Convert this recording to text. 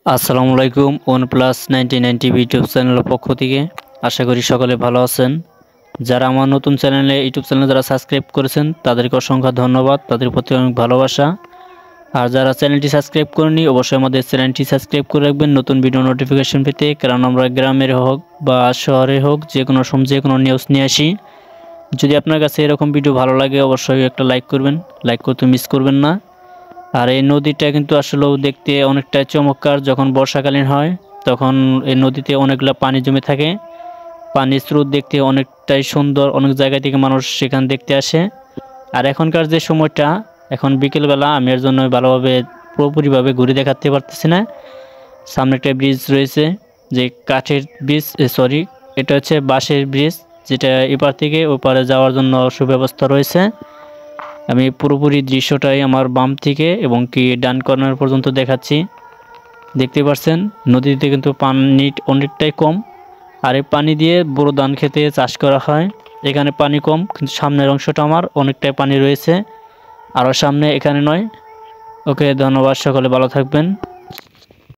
আসসালামু আলাইকুম। OnePlus 9090 YouTube চ্যানেলের পক্ষ থেকে আশা করি সকলে ভালো আছেন। যারা আমার নতুন ইউটিউব চ্যানেলে যারা সাবস্ক্রাইব করেছেন তাদেরকে অসংখ্য ধন্যবাদ, তাদের প্রতি অনেক ভালোবাসা। আর যারা চ্যানেলটি সাবস্ক্রাইব করেনি অবশ্যই আমাদের চ্যানেলটি সাবস্ক্রাইব করে রাখবেন নতুন ভিডিও নোটিফিকেশন পেতে, কারণ আমরা গ্রামের হোক বা শহরে হোক যে কোনো সময় যে কোনো নিউজ নিয়ে আসি। যদি আপনার কাছে এরকম ভিডিও ভালো লাগে অবশ্যই একটা লাইক করবেন, লাইক করতে মিস করবেন না। আর এই নদীটা কিন্তু আসলেও দেখতে অনেকটাই চমৎকার। যখন বর্ষাকালীন হয় তখন এই নদীতে অনেকগুলো পানি জমে থাকে, পানির স্রোত দেখতে অনেকটাই সুন্দর, অনেক জায়গা থেকে মানুষ সেখানে দেখতে আসে। আর এখনকার যে সময়টা, এখন বিকেলবেলা, আমি এর জন্য ভালোভাবে পুরোপুরিভাবে ঘুরে দেখাতে পারতেছি না। সামনে একটা ব্রিজ রয়েছে, যে কাঠের ব্রিজ, সরি, এটা হচ্ছে বাঁশের ব্রিজ, যেটা এপার থেকে ওপারে যাওয়ার জন্য সুব্যবস্থা রয়েছে। আমি পুরোপুরি দৃশ্যটাই আমার বাম থেকে এবং কি ডান কর্নার পর্যন্ত দেখাচ্ছি। দেখতে পাচ্ছেন নদীতে কিন্তু পানি অনেকটাই কম, আর এই পানি দিয়ে বড় ধান খেতে চাষ করা হয়। এখানে পানি কম, কিন্তু সামনের অংশটা আমার অনেকটাই পানি রয়েছে, আরও সামনে, এখানে নয়। ওকে, ধন্যবাদ, সকলে ভালো থাকবেন।